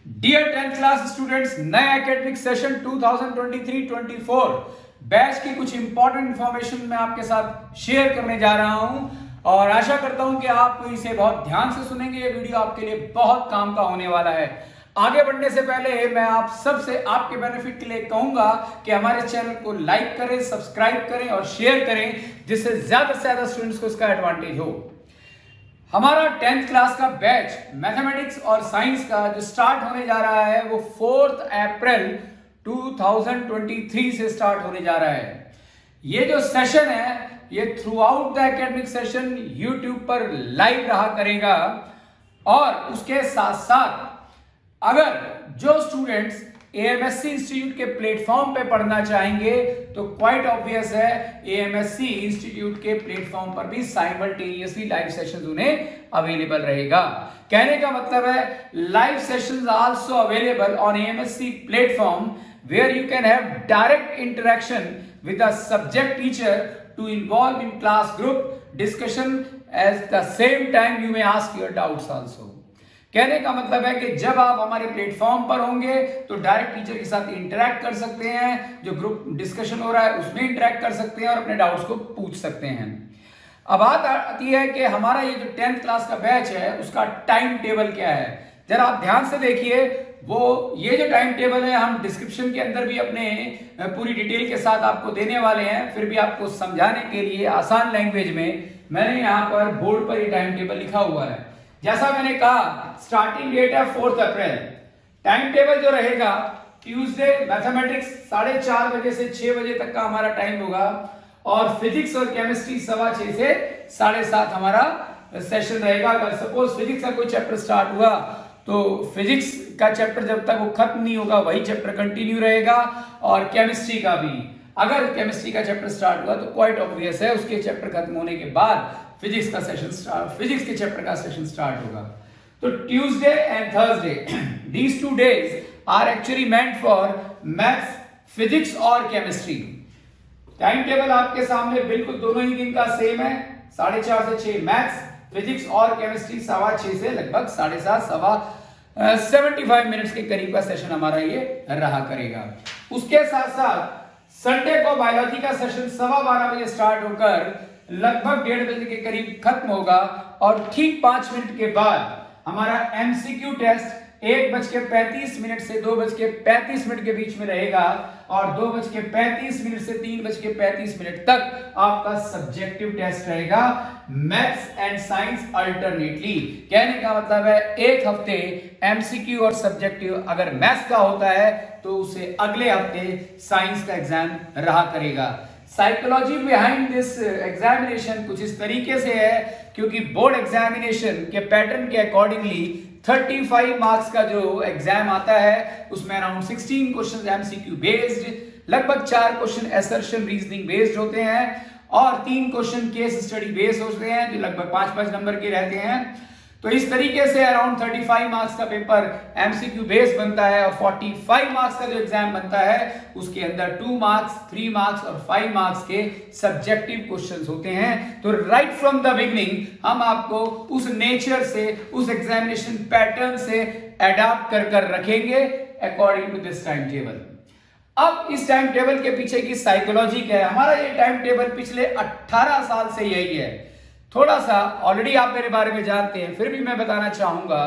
Dear 10th class students, नए academic session 2023-24 batch की कुछ इंपॉर्टेंट इंफॉर्मेशन मैं आपके साथ शेयर करने जा रहा हूं और आशा करता हूं कि आप इसे बहुत ध्यान से सुनेंगे। ये वीडियो आपके लिए बहुत काम का होने वाला है। आगे बढ़ने से पहले मैं आप सबसे आपके बेनिफिट के लिए कहूंगा कि हमारे चैनल को लाइक करें, सब्सक्राइब करें और शेयर करें, जिससे ज्यादा से ज्यादा स्टूडेंट्स को इसका एडवांटेज हो। हमारा 10th क्लास का बैच मैथमेटिक्स और साइंस का जो स्टार्ट होने जा रहा है वो 4 अप्रैल 2023 से स्टार्ट होने जा रहा है। ये जो सेशन है ये through out the academic session YouTube पर लाइव रहा करेगा और उसके साथ साथ अगर जो स्टूडेंट्स एएमएससी इंस्टीट्यूट के प्लेटफॉर्म पे पढ़ना चाहेंगे तो क्वाइट ऑब्वियस है एएमएससी इंस्टीट्यूट के प्लेटफॉर्म पर भी साइमल्टेनियसली लाइव सेशंस उन्हें अवेलेबल रहेगा। कहने का मतलब है live sessions also available on AMSC platform where you can have direct interaction with the subject teacher to involve in class group discussion at the same time you may ask your doubts also. कहने का मतलब है कि जब आप हमारे platform पर होंगे तो डायरेक्ट टीचर के साथ इंटरेक्ट कर सकते हैं, जो ग्रुप डिस्कशन हो रहा है उसमें इंटरेक्ट कर सकते हैं और अपने डाउट्स को पूछ सकते हैं। अब बात आती है कि हमारा ये जो 10th क्लास का बैच है उसका टाइम टेबल क्या है। जरा आप ध्यान से देखिए, वो ये जो टाइम टेबल है हम डिस्क्रिप्शन के अंदर भी अपने पूरी डिटेल के साथ आपको देने वाले हैं। फिर भी आपको समझाने के लिए आसान लैंग्वेज में मैंने यहाँ पर बोर्ड पर ये टाइम टेबल लिखा हुआ है। जैसा मैंने कहा स्टार्टिंग डेट है 4 अप्रैल। टाइम टेबल जो रहेगा ट्यूसडे मैथमेटिक्स 4:30 बजे से 6 बजे तक का हमारा टाइम होगा और फिजिक्स और केमिस्ट्री 6:15 से 7:30 हमारा सेशन रहेगा। अगर सपोज फिजिक्स का कोई चैप्टर स्टार्ट हुआ तो फिजिक्स का चैप्टर जब तक वो खत्म नहीं होगा वही चैप्टर कंटिन्यू रहेगा और केमिस्ट्री का भी। अगर केमिस्ट्री का चैप्टर स्टार्ट हुआ तो क्वाइट ऑब्वियस है उसके चैप्टर खत्म होने के बाद फिजिक्स के चैप्टर का सेशन स्टार्ट होगा। तो Tuesday and Thursday these 2 days are actually meant for maths, physics और केमिस्ट्री। टाइम टेबल आपके सामने बिल्कुल दोनों ही दिन का सेम है। 4:30 से 6 मैथ्स, फिजिक्स और केमिस्ट्री 6:15 से लगभग 7:30 75 मिनट्स के करीब का सेशन हमारा ये रहा करेगा। उसके साथ साथ संडे को बायोलॉजी का सेशन 12:15 बजे स्टार्ट होकर लगभग 1:30 बजे के करीब खत्म होगा और ठीक 5 मिनट के बाद हमारा एमसीक्यू टेस्ट 1:35 से 2:35 के बीच में रहेगा और 2:35 से 3:35 तक आपका सब्जेक्टिव टेस्ट रहेगा मैथ्स एंड साइंस अल्टरनेटली। कहने का मतलब है एक हफ्ते एमसीक्यू और सब्जेक्टिव अगर मैथ्स का होता है तो उसे अगले हफ्ते साइंस का एग्जाम रहा करेगा। साइकोलॉजी बिहाइंड दिस एग्जामिनेशन कुछ इस तरीके से है क्योंकि बोर्ड एग्जामिनेशन के पैटर्न के अकॉर्डिंगली 35 मार्क्स का जो एग्जाम आता है उसमें अराउंड 16 क्वेश्चन एमसीक्यू बेस्ड, लगभग 4 क्वेश्चन असर्शन रीजनिंग बेस्ड होते हैं और 3 क्वेश्चन केस स्टडी बेस्ड होते हैं जो लगभग 5-5 नंबर के रहते हैं। तो इस तरीके से अराउंड 35 मार्क्स का पेपर एमसीक्यू बेस बनता है और 45 मार्क्स का जो एग्जाम बनता है उसके अंदर 2 मार्क्स, 3 मार्क्स और 5 मार्क्स के सब्जेक्टिव क्वेश्चंस होते हैं। तो राइट फ्रॉम द बिगनिंग हम आपको उस नेचर से, उस एग्जामिनेशन पैटर्न से अडॉप्ट कर रखेंगे according to this time table. अब इस टाइम टेबल के पीछे की साइकोलॉजी क्या है? हमारा ये टाइम टेबल पिछले 18 साल से यही है। थोड़ा सा ऑलरेडी आप मेरे बारे में जानते हैं, फिर भी मैं बताना चाहूंगा।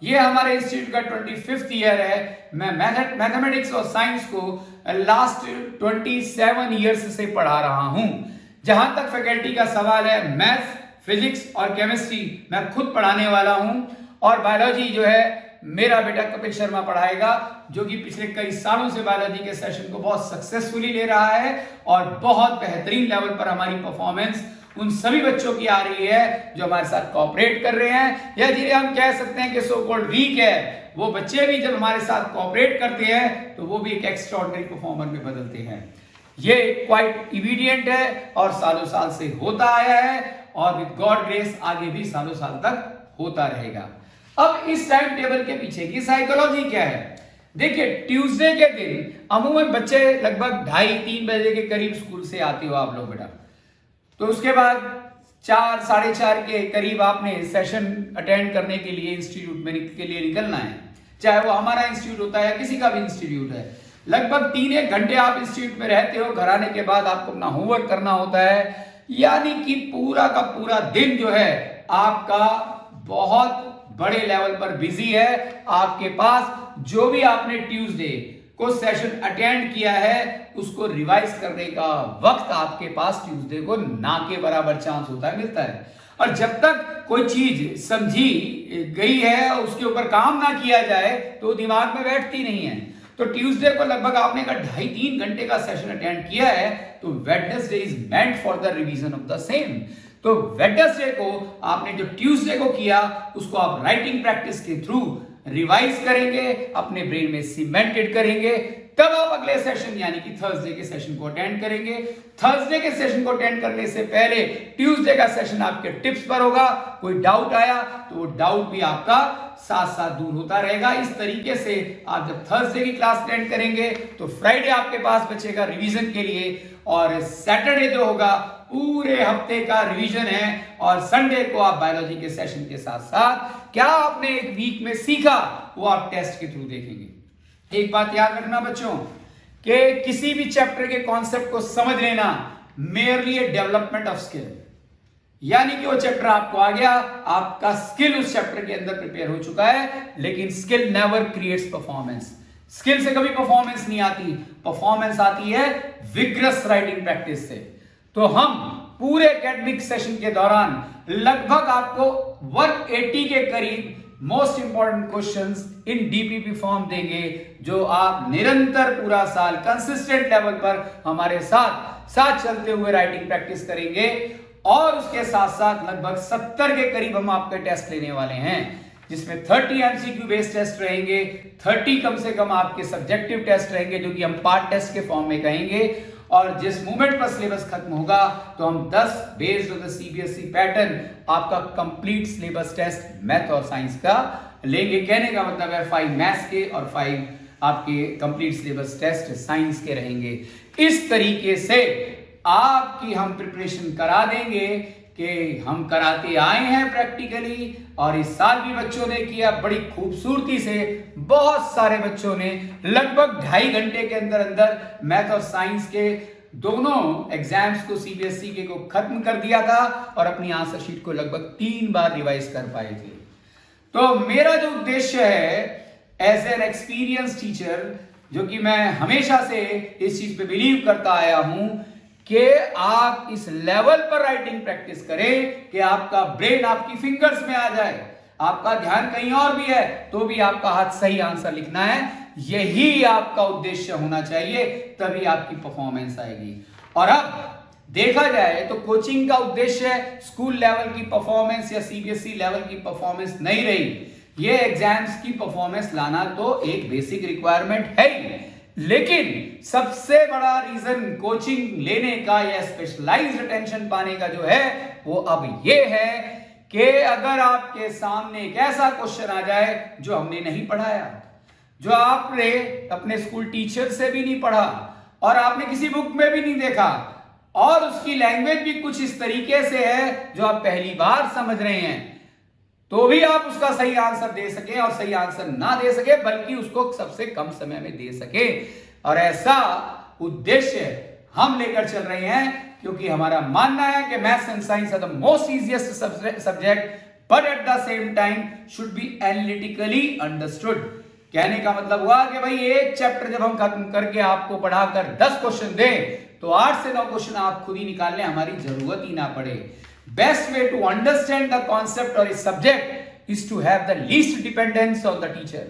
ये हमारे इंस्टीट्यूट का 25th ईयर है। मैं मैथमेटिक्स और साइंस को लास्ट 27 ईयर्स से पढ़ा रहा हूं। जहां तक फैकल्टी का सवाल है, मैथ्स, फिजिक्स और केमिस्ट्री मैं खुद पढ़ाने वाला हूं और बायोलॉजी जो है मेरा बेटा कपिल शर्मा पढ़ाएगा, जो कि पिछले कई सालों से बायोलॉजी के सेशन को बहुत सक्सेसफुली ले रहा है और बहुत बेहतरीन लेवल पर हमारी परफॉर्मेंस उन सभी बच्चों की आ रही है जो हमारे साथ कोऑपरेट कर रहे हैं, या जिन्हें हम कह सकते हैं कि सो कॉल्ड वीक है। वो बच्चे भी जब हमारे साथ कोऑपरेट करते हैं तो वो भी एक एक्स्ट्राऑर्डिनरी परफॉर्मर में बदलते हैं। ये क्वाइट इविडेंट है और सालों साल से होता आया है और विद गॉड ग्रेस आगे भी सालों साल तक होता रहेगा। अब इस टाइम टेबल के पीछे की साइकोलॉजी क्या है? देखिए, ट्यूसडे के दिन अमूमन बच्चे लगभग 2:30-3 बजे के करीब स्कूल से आते हो आप लोग बेटा, तो उसके बाद 4-4:30 के करीब आपने सेशन अटेंड करने के लिए इंस्टीट्यूट में के लिए निकलना है। चाहे वो हमारा इंस्टीट्यूट होता है या किसी का भी इंस्टीट्यूट है। लगभग 3-1 घंटे आप इंस्टीट्यूट में रहते हो, घर आने के बाद आपको अपना होमवर्क करना होता है, यानी कि पूरा का पूरा दिन जो है आपका बहुत बड़े लेवल पर बिजी है। आपके पास जो भी आपने ट्यूसडे को सेशन अटेंड किया है उसको रिवाइज करने का वक्त आपके पास ट्यूसडे को ना के बराबर चांस होता है, मिलता है। और जब तक कोई चीज समझी गई है उसके ऊपर काम ना किया जाए तो दिमाग में बैठती नहीं है। तो ट्यूसडे को लगभग आपने का 2.5-3 घंटे का सेशन अटेंड किया है, तो Wednesday is meant for the revision of the same. तो वेडनेसडे को आपने जो ट्यूसडे को किया उसको आप राइटिंग प्रैक्टिस के थ्रू रिवाइज करेंगे, अपने ब्रेन में सीमेंटेड करेंगे, तब आप अगले सेशन यानी कि थर्सडे के सेशन को अटेंड करेंगे। थर्सडे के सेशन को अटेंड करने से पहले ट्यूसडे का सेशन आपके टिप्स पर होगा। कोई डाउट आया तो वो डाउट भी आपका साथ साथ दूर होता रहेगा। इस तरीके से आप जब थर्सडे की क्लास अटेंड करेंगे तो फ्राइडे आपके पास बचेगा रिवीजन के लिए, और सैटरडे जो होगा पूरे हफ्ते का रिवीजन है, और संडे को आप बायोलॉजी के सेशन के साथ साथ क्या आपने एक वीक में सीखा वो आप टेस्ट के थ्रू देखेंगे। एक बात याद रखना बच्चों कि किसी भी चैप्टर के कॉन्सेप्ट को समझ लेना merely A development of skill, यानी कि वो चैप्टर आपको आ गया, आपका स्किल उस चैप्टर के अंदर प्रिपेयर हो चुका है, लेकिन skill never creates performance. Skill से कभी परफॉर्मेंस नहीं आती, परफॉर्मेंस आती है विग्रस राइटिंग प्रैक्टिस से। तो हम पूरे एकेडमिक सेशन के दौरान लगभग आपको 180 के करीब most important questions in DPP form देंगे, जो आप निरंतर पूरा साल कंसिस्टेंट लेवल पर हमारे साथ चलते हुए राइटिंग प्रैक्टिस करेंगे। और उसके साथ साथ लगभग 70 के करीब हम आपके टेस्ट लेने वाले हैं, जिसमें 30 एमसीक्यू बेस्ड टेस्ट रहेंगे, 30 कम से कम आपके सब्जेक्टिव टेस्ट रहेंगे जो कि हम पार्ट टेस्ट के फॉर्म में कहेंगे। और जिस मोमेंट पर सिलेबस खत्म होगा तो हम 10 based on the CBSE pattern आपका कंप्लीट सिलेबस टेस्ट मैथ और साइंस का लेंगे। कहने का मतलब है 5 मैथ्स के और 5 आपके कंप्लीट सिलेबस टेस्ट साइंस के रहेंगे। इस तरीके से आपकी हम प्रिपरेशन करा देंगे कि हम कराते आए हैं प्रैक्टिकली, और इस साल भी बच्चों ने किया बड़ी खूबसूरती से। बहुत सारे बच्चों ने लगभग 2.5 घंटे के अंदर अंदर मैथ और साइंस के दोनों एग्जाम्स को सीबीएसई के को खत्म कर दिया था, और अपनी आंसर शीट को लगभग 3 बार रिवाइज कर पाए थे। तो मेरा जो उद्देश्य है एज एन एक्सपीरियंस टीचर, जो कि मैं हमेशा से इस चीज पे बिलीव करता आया हूं कि आप इस लेवल पर राइटिंग प्रैक्टिस करें कि आपका ब्रेन आपकी फिंगर्स में आ जाए। आपका ध्यान कहीं और भी है तो भी आपका हाथ सही आंसर लिखना है, यही आपका उद्देश्य होना चाहिए, तभी आपकी परफॉर्मेंस आएगी। और अब देखा जाए तो कोचिंग का उद्देश्य स्कूल लेवल की परफॉर्मेंस या सीबीएसई लेवल की परफॉर्मेंस नहीं रही। ये एग्जाम्स की परफॉर्मेंस लाना तो एक बेसिक रिक्वायरमेंट है ही, लेकिन सबसे बड़ा रीजन कोचिंग लेने का या स्पेशलाइज्ड अटेंशन पाने का जो है वो अब ये है कि अगर आपके सामने एक ऐसा क्वेश्चन आ जाए जो हमने नहीं पढ़ाया, जो आपने अपने स्कूल टीचर से भी नहीं पढ़ा और आपने किसी बुक में भी नहीं देखा, और उसकी लैंग्वेज भी कुछ इस तरीके से है जो आप पहली बार समझ रहे हैं, तो भी आप उसका सही आंसर दे सके, और सही आंसर ना दे सके बल्कि उसको सबसे कम समय में दे सके। और ऐसा उद्देश्य हम लेकर चल रहे हैं, क्योंकि हमारा मानना है कि maths and science are the most easiest subject, but at the same time should be analytically understood. कहने का मतलब हुआ कि भाई एक चैप्टर जब हम खत्म करके आपको पढ़ाकर 10 क्वेश्चन दें तो 8 से 9 क्वेश्चन आप खुद ही निकालने हमारी जरूरत ही ना पड़े। Best way to understand the concept or a subject is to have the least dependence on the teacher.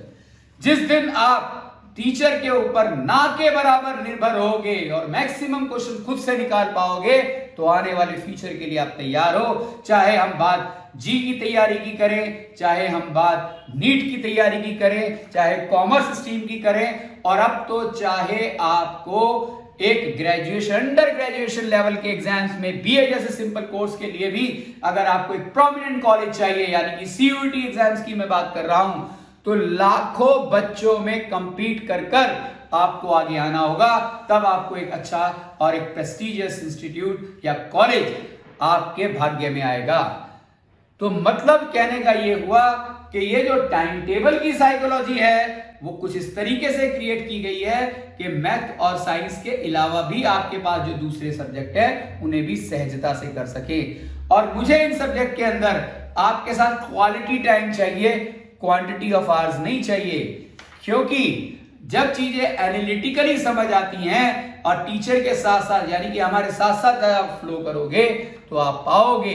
जिस दिन आप टीचर के ऊपर ना के बराबर निर्भर होगे और मैक्सिमम क्वेश्चन खुद से निकाल पाओगे, तो आने वाले फ्यूचर के लिए आप तैयार हो। चाहे हम बात जी की तैयारी की करें, चाहे हम बात नीट की तैयारी की करें, चाहे कॉमर्स स्ट्रीम की करें, और अब तो चाहे आपको एक ग्रेजुएशन अंडर ग्रेजुएशन लेवल के एग्जाम्स में बीए जैसे सिंपल कोर्स के लिए भी अगर आपको एक प्रोमिनेंट कॉलेज चाहिए, यानी कि सीयूईटी एग्जाम्स की मैं बात कर रहा हूं, तो लाखों बच्चों में कंपीट कर कर आपको आगे आना होगा। तब आपको एक अच्छा और एक प्रेस्टिजियस इंस्टीट्यूट या कॉलेज आपके भाग्य में आएगा। तो मतलब कहने का यह हुआ कि ये जो टाइम टेबल की साइकोलॉजी है वो कुछ इस तरीके से क्रिएट की गई है कि मैथ और साइंस के अलावा भी आपके पास जो दूसरे सब्जेक्ट है उन्हें भी सहजता से कर सके। और मुझे इन सब्जेक्ट के अंदर आपके साथ क्वालिटी टाइम चाहिए, क्वांटिटी ऑफ आवर्स नहीं चाहिए, क्योंकि जब चीजें एनालिटिकली समझ आती हैं और टीचर के साथ साथ यानी कि हमारे साथ साथ आप फ्लो करोगे तो आप पाओगे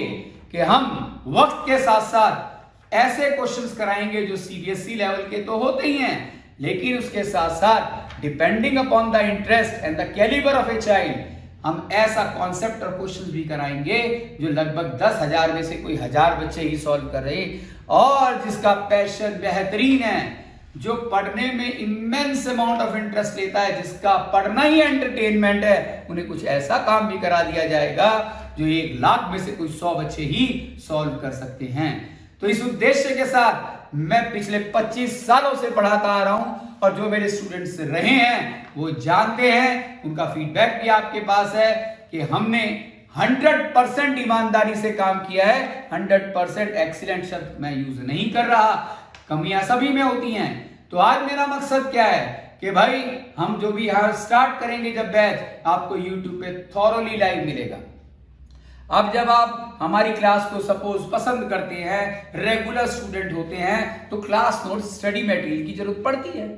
कि हम वक्त के साथ साथ ऐसे क्वेश्चंस कराएंगे जो सीबीएसई लेवल के तो होते ही हैं, लेकिन उसके साथ साथ depending upon the interest and the calibre of a child हम ऐसा कॉन्सेप्ट और क्वेश्चंस भी कराएंगे जो लगभग 10,000 में से कोई 1000 बच्चे ही सॉल्व कर रहे और जिसका पैशन बेहतरीन है, जो पढ़ने में इमेंस अमाउंट ऑफ इंटरेस्ट लेता है, जिसका पढ़ना ही एंटरटेनमेंट है, उन्हें कुछ ऐसा काम भी करा दिया जाएगा जो 1 लाख में से कोई 100 बच्चे ही सॉल्व कर सकते हैं। तो इस उद्देश्य के साथ मैं पिछले 25 सालों से पढ़ाता आ रहा हूं और जो मेरे स्टूडेंट्स रहे हैं वो जानते हैं, उनका फीडबैक भी आपके पास है कि हमने 100% ईमानदारी से काम किया है। 100% एक्सीलेंट शब्द मैं यूज नहीं कर रहा, कमियां सभी में होती हैं। तो आज मेरा मकसद क्या है कि भाई हम जो भी यहां स्टार्ट करेंगे जब बैच आपको YouTube पे थॉरोली लाइव मिलेगा। अब जब आप हमारी क्लास को सपोज पसंद करते हैं, रेगुलर स्टूडेंट होते हैं, तो क्लास नोट स्टडी मटेरियल की जरूरत पड़ती है।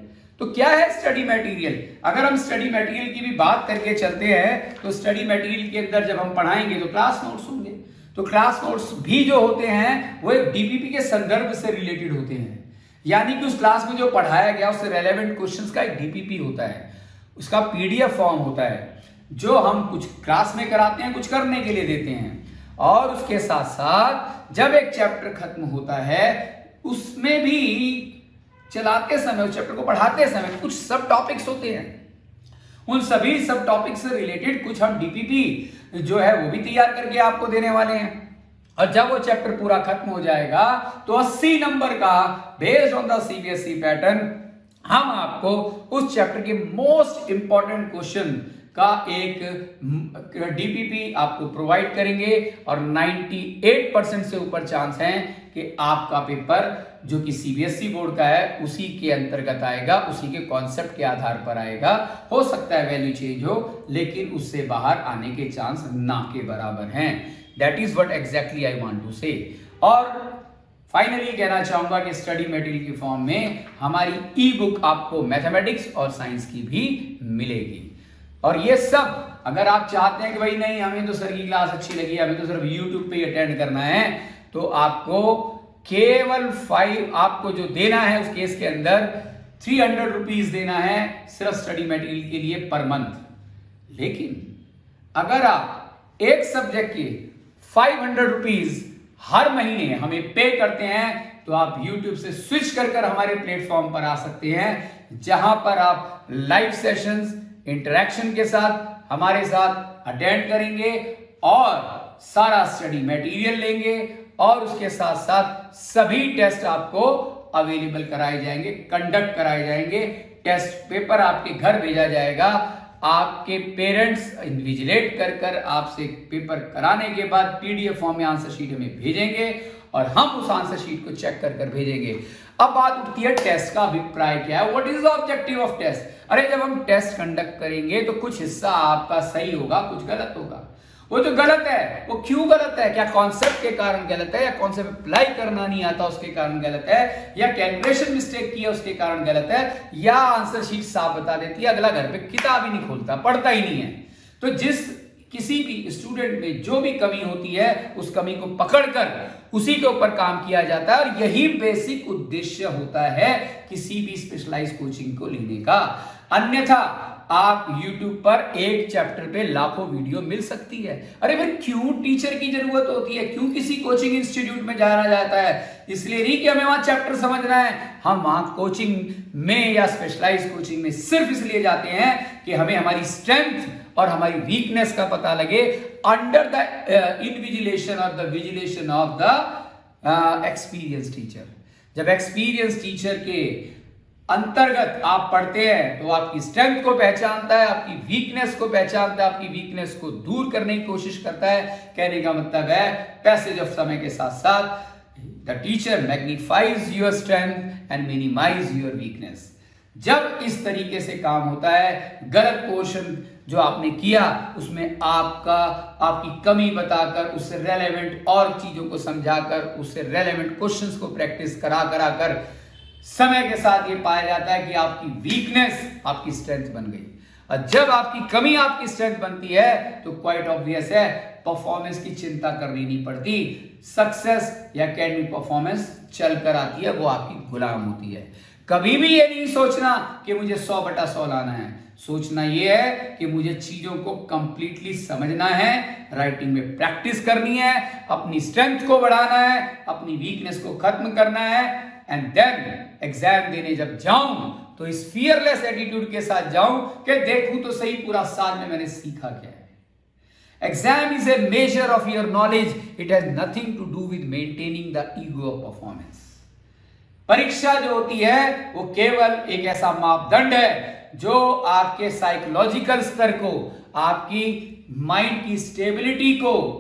तो क्या है स्टडी मटेरियल? अगर हम स्टडी मटेरियल की भी बात करके चलते हैं तो स्टडी मटेरियल के अंदर जब हम पढ़ाएंगे तो क्लास नोट्स होंगे। तो क्लास नोट्स भी जो होते हैं वो एक डीपीपी के संदर्भ से रिलेटेड होते हैं, यानी कि उस क्लास में जो पढ़ाया गया उससे रेलेवेंट क्वेश्चंस का एक डीपीपी होता है, उसका पीडीएफ फॉर्म होता है जो हम कुछ क्लास में कराते हैं, कुछ करने के लिए देते हैं। और उसके साथ साथ जब एक चैप्टर खत्म होता है उसमें भी चलाते समय, उस चैप्टर को पढ़ाते समय कुछ सब टॉपिक्स होते हैं, उन सभी सब टॉपिक से रिलेटेड कुछ हम डीपीपी जो है वो भी तैयार करके आपको देने वाले हैं। और जब वो चैप्टर पूरा खत्म हो जाएगा तो 80 नंबर का based on the CBSE pattern हम आपको उस चैप्टर के मोस्ट इंपॉर्टेंट क्वेश्चन का एक डीपीपी आपको प्रोवाइड करेंगे और 98% से ऊपर चांस है कि आपका पेपर जो कि सीबीएसई बोर्ड का है उसी के अंतर्गत आएगा, उसी के कॉन्सेप्ट के आधार पर आएगा। हो सकता है वैल्यू चेंज हो, लेकिन उससे बाहर आने के चांस ना के बराबर हैं। That is what exactly I want to say. और फाइनली कहना चाहूंगा कि स्टडी मटेरियल की फॉर्म में हमारी ई बुक आपको मैथमेटिक्स और साइंस की भी मिलेगी। और ये सब अगर आप चाहते हैं कि भाई नहीं हमें तो सर की क्लास अच्छी लगी, हमें तो सिर्फ यूट्यूब पे अटेंड करना है, तो आपको केवल 5 आपको जो देना है उस केस के अंदर 300 रुपीज देना है सिर्फ स्टडी मटेरियल के लिए पर मंथ। लेकिन अगर आप एक सब्जेक्ट के 500 रुपीज हर महीने हमें पे करते हैं तो आप YouTube से स्विच कर हमारे प्लेटफॉर्म पर आ सकते हैं, जहां पर आप लाइव सेशंस इंटरेक्शन के साथ हमारे साथ अटेंड करेंगे और सारा स्टडी मटेरियल लेंगे और उसके साथ साथ सभी टेस्ट आपको अवेलेबल कराए जाएंगे, कंडक्ट कराए जाएंगे, टेस्ट पेपर आपके घर भेजा जाएगा। आपके पेरेंट्स इन्विजिलेट कर आपसे पेपर कराने के बाद पीडीएफ फॉर्म में आंसर शीट हमें भेजेंगे और हम उस आंसर शीट को चेक कर भेजेंगे। अब बात उठती है टेस्ट का अभिप्राय क्या है, what is the objective of test. अरे जब हम टेस्ट कंडक्ट करेंगे तो कुछ हिस्सा आपका सही होगा, कुछ गलत होगा। वो जो गलत है वो क्यों गलत है? क्या कॉन्सेप्ट के कारण गलत है, या कॉन्सेप्ट अप्लाई करना नहीं आता उसके कारण गलत है, या कैलकुलेशन मिस्टेक किया उसके कारण गलत है, या आंसर शीट साफ बता देती है, अगला घर पे किताब ही नहीं खोलता, पढ़ता ही नहीं है। तो जिस किसी भी स्टूडेंट में जो भी कमी होती है उस कमी को पकड़कर उसी के ऊपर काम किया जाता है, और यही बेसिक उद्देश्य होता है किसी भी स्पेशलाइज्ड कोचिंग को लेने का। अन्यथा आप YouTube पर एक चैप्टर पे लाखों वीडियो मिल सकती है। अरे फिर क्यों टीचर की जरूरत होती है, क्यों किसी कोचिंग इंस्टीट्यूट में जाना जाता है? इसलिए नहीं कि हमें वहां चैप्टर समझना है, हम वहां कोचिंग में या स्पेशलाइज्ड कोचिंग में सिर्फ इसलिए जाते हैं कि हमें हमारी स्ट्रेंथ और हमारी वीकनेस का पता लगे अंडर द इनविजिलेशन और the vigilation of the experience teacher. जब एक्सपीरियंस टीचर के अंतर्गत आप पढ़ते हैं तो आपकी स्ट्रेंथ को पहचानता है, आपकी वीकनेस को पहचानता है, आपकी वीकनेस को दूर करने की कोशिश करता है। कहने का मतलब है पैसेज ऑफ समय के साथ साथ the teacher magnifies your strength and minimise your weakness. जब इस तरीके से काम होता है, गलत क्वेश्चन जो आपने किया उसमें आपकी कमी बताकर, उससे रेलेवेंट और चीजों को समझाकर, उससे रेलेवेंट क्वेश्चंस को प्रैक्टिस करा कर समय के साथ ये पाया जाता है कि आपकी वीकनेस आपकी स्ट्रेंथ बन गई। और जब आपकी कमी आपकी स्ट्रेंथ बनती है तो क्वाइट ऑब्वियस है, परफॉर्मेंस की चिंता करनी नहीं पड़ती। सक्सेस या एकेडमिक परफॉर्मेंस चल कर आती है, वो आपकी गुलाम होती है। कभी भी ये नहीं सोचना कि मुझे 100/100 लाना है। सोचना ये है कि मुझे चीजों को कंप्लीटली समझना है, राइटिंग में प्रैक्टिस करनी है, अपनी स्ट्रेंथ को बढ़ाना है, अपनी वीकनेस को खत्म करना है, एंड देन एग्जाम देने जब जाऊं तो इस फियरलेस एटीट्यूड के साथ जाऊं कि देखूं तो सही पूरा साल में मैंने सीखा क्या है। Exam is a measure of your knowledge, it has nothing to do with maintaining the ego of performance. परीक्षा जो होती है वो केवल एक ऐसा मापदंड है जो आपके साइकोलॉजिकल स्तर को, आपकी माइंड की स्टेबिलिटी को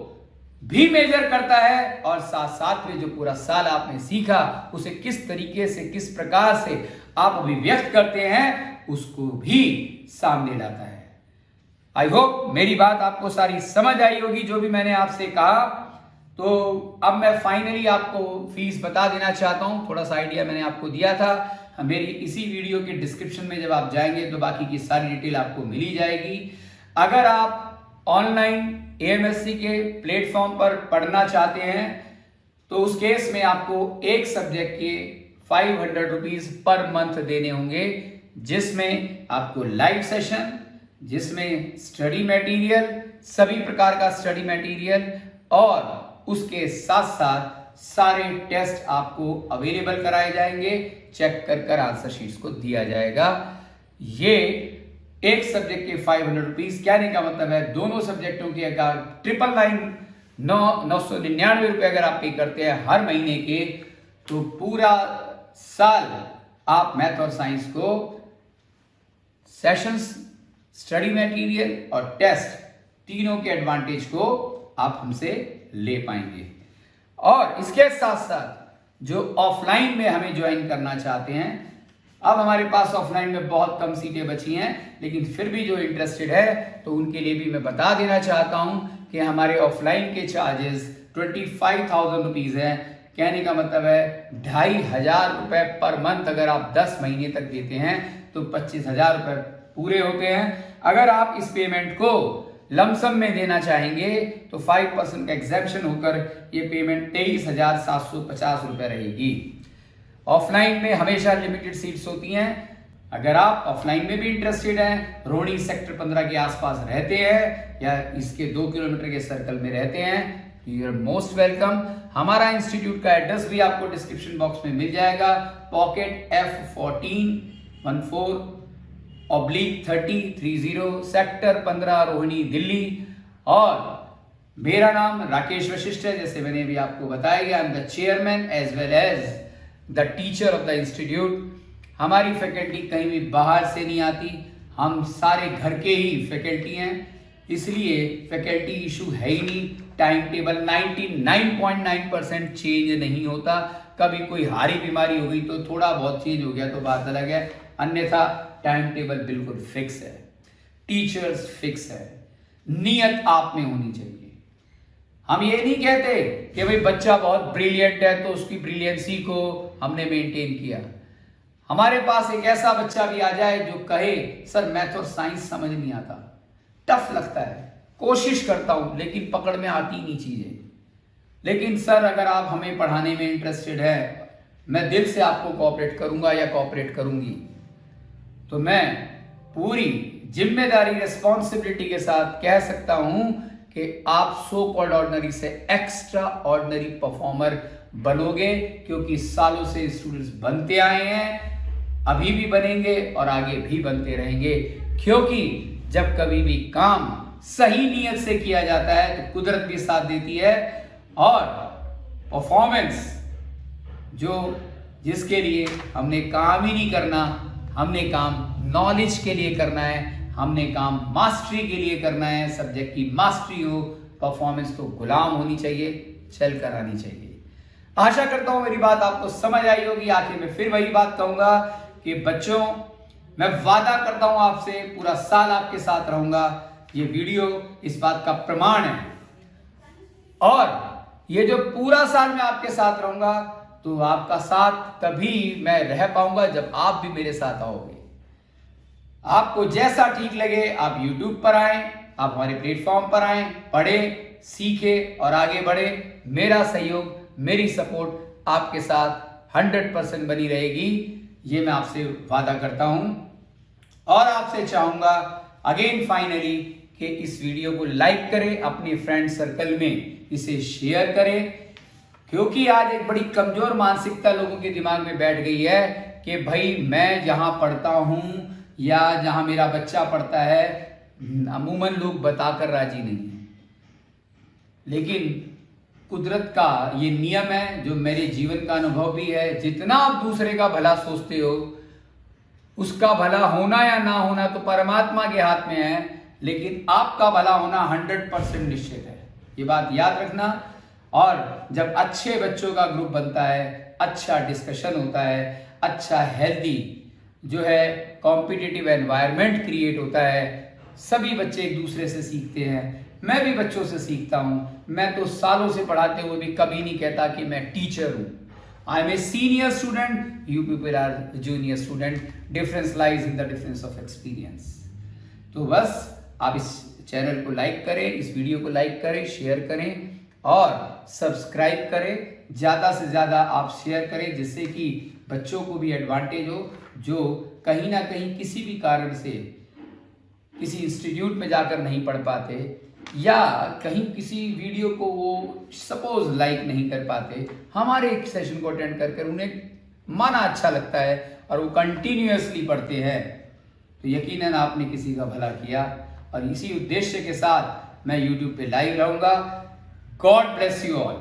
भी मेजर करता है, और साथ साथ में जो पूरा साल आपने सीखा उसे किस तरीके से, किस प्रकार से आप अभिव्यक्त करते हैं उसको भी सामने लाता है। आई होप मेरी बात आपको सारी समझ आई होगी जो भी मैंने आपसे कहा। तो अब मैं फाइनली आपको फीस बता देना चाहता हूं। थोड़ा सा आइडिया मैंने आपको दिया था, मेरी इसी वीडियो के डिस्क्रिप्शन में जब आप जाएंगे तो बाकी की सारी डिटेल आपको मिल ही जाएगी। अगर आप ऑनलाइन AMSC के प्लेटफॉर्म पर पढ़ना चाहते हैं तो उस केस में आपको एक सब्जेक्ट के 500 रुपीज पर मंथ देने होंगे, जिसमें आपको लाइव सेशन, जिसमें स्टडी मटेरियल, सभी प्रकार का स्टडी मटेरियल, और उसके साथ साथ सारे टेस्ट आपको अवेलेबल कराए जाएंगे, चेक कर आंसर शीट्स को दिया जाएगा। ये एक सब्जेक्ट के 500 रुपीज, कहने का मतलब है दोनों सब्जेक्टों के 999 रुपए अगर आप पे करते हैं हर महीने के, तो पूरा साल आप मैथ और साइंस को सेशंस, स्टडी मटेरियल और टेस्ट तीनों के एडवांटेज को आप हमसे ले पाएंगे। और इसके साथ साथ जो ऑफलाइन में हमें ज्वाइन करना चाहते हैं, अब हमारे पास ऑफलाइन में बहुत कम सीटें बची हैं, लेकिन फिर भी जो इंटरेस्टेड है तो उनके लिए भी मैं बता देना चाहता हूं कि हमारे ऑफलाइन के चार्जेस 25,000 रुपीज है। कहने का मतलब है 2,500 रुपए पर मंथ अगर आप 10 महीने तक देते हैं तो 25,000 रुपए पूरे होते हैं। अगर आप इस पेमेंट को लमसम में देना चाहेंगे तो 5% का एग्जेम्पशन होकर ये पेमेंट 23,750 रुपए रहेगी। ऑफलाइन में हमेशा लिमिटेड सीट्स होती हैं। अगर आप ऑफलाइन में भी इंटरेस्टेड हैं, रोहिणी सेक्टर 15 के आसपास रहते हैं या इसके 2 किलोमीटर के सर्कल में रहते हैं, यू आर मोस्ट वेलकम। हमारा इंस्टीट्यूट का एड्रेस भी आपको डिस्क्रिप्शन बॉक्स में मिल जाएगा। Pocket F14/3030 sector 15 Rohini Delhi. और मेरा नाम राकेश वशिष्ठ है, जैसे मैंने भी आपको बताया गया। I am the chairman as well as the teacher of the institute. हमारी फैकल्टी कहीं भी बाहर से नहीं आती, हम सारे घर के ही फैकल्टी हैं, इसलिए फैकल्टी इशू है ही नहीं। टाइम टेबल 99.9% चेंज नहीं होता। कभी कोई हारी बीमारी हो गई तो थोड़ा बहुत चेंज हो गया तो बात अलग है, अन्यथा टाइम टेबल बिल्कुल फिक्स है, टीचर्स फिक्स है। नियत आप में होनी चाहिए। हम ये नहीं कहते कि भाई बच्चा बहुत ब्रिलियंट है तो उसकी ब्रिलियंसी को हमने मेंटेन किया। हमारे पास एक ऐसा बच्चा भी आ जाए जो कहे सर मैथ और साइंस समझ नहीं आता, टफ लगता है, कोशिश करता हूं लेकिन पकड़ में आती नहीं चीजें, लेकिन सर अगर आप हमें पढ़ाने में इंटरेस्टेड है, मैं दिल से आपको कोऑपरेट करूंगा या कोऑपरेट करूंगी, तो मैं पूरी जिम्मेदारी, रिस्पॉन्सिबिलिटी के साथ कह सकता हूं कि आप सो कॉल्ड ऑर्डिनरी से एक्स्ट्रा ऑर्डिनरी परफॉर्मर बनोगे, क्योंकि सालों से स्टूडेंट्स बनते आए हैं, अभी भी बनेंगे और आगे भी बनते रहेंगे। क्योंकि जब कभी भी काम सही नीयत से किया जाता है तो कुदरत भी साथ देती है, और परफॉर्मेंस जिसके लिए हमने काम ही नहीं करना, हमने काम नॉलेज के लिए करना है, हमने काम मास्टरी के लिए करना है, सब्जेक्ट की मास्टरी हो, परफॉर्मेंस तो गुलाम होनी चाहिए, चल कर आनी चाहिए। आशा करता हूं मेरी बात आपको समझ आई होगी। आखिर में फिर वही बात कहूंगा कि बच्चों, मैं वादा करता हूं आपसे, पूरा साल आपके साथ रहूंगा। ये वीडियो इस बात का प्रमाण है। और ये जो पूरा साल मैं आपके साथ रहूंगा, तो आपका साथ तभी मैं रह पाऊंगा जब आप भी मेरे साथ आओगे। आपको जैसा ठीक लगे आप YouTube पर आएं, आप हमारे प्लेटफॉर्म पर आएं, पढ़ें, सीखें और आगे बढ़े। मेरा सहयोग, मेरी सपोर्ट आपके साथ 100% बनी रहेगी, ये मैं आपसे वादा करता हूं। और आपसे चाहूंगा अगेन फाइनली कि इस वीडियो को लाइक करें, अपने फ्रेंड सर्कल में इसे शेयर करें, क्योंकि आज एक बड़ी कमजोर मानसिकता लोगों के दिमाग में बैठ गई है कि भाई मैं जहां पढ़ता हूं या जहां मेरा बच्चा पढ़ता है, अमूमन लोग बताकर राजी नहीं है। लेकिन कुदरत का ये नियम है, जो मेरे जीवन का अनुभव भी है, जितना आप दूसरे का भला सोचते हो, उसका भला होना या ना होना तो परमात्मा के हाथ में है, लेकिन आपका भला होना 100% निश्चित है। ये बात याद रखना। और जब अच्छे बच्चों का ग्रुप बनता है, अच्छा डिस्कशन होता है, अच्छा हेल्दी जो है कॉम्पिटिटिव एनवायरनमेंट क्रिएट होता है, सभी बच्चे एक दूसरे से सीखते हैं। मैं भी बच्चों से सीखता हूं। मैं तो सालों से पढ़ाते हुए भी कभी नहीं कहता कि मैं टीचर हूं। I am a senior student, you people are junior student. Difference lies in the difference of experience. तो बस आप इस चैनल को लाइक करें, इस वीडियो को लाइक करें, शेयर करें और सब्सक्राइब करें। ज़्यादा से ज़्यादा आप शेयर करें, जिससे कि बच्चों को भी एडवांटेज हो, जो कहीं ना कहीं किसी भी कारण से किसी इंस्टीट्यूट में जाकर नहीं पढ़ पाते, या कहीं किसी वीडियो को वो सपोज लाइक नहीं कर पाते, हमारे एक सेशन को अटेंड कर उन्हें माना अच्छा लगता है और वो कंटिन्यूअसली पढ़ते हैं, तो यकीनन आपने किसी का भला किया। और इसी उद्देश्य के साथ मैं YouTube पे लाइव रहूंगा। God bless you all.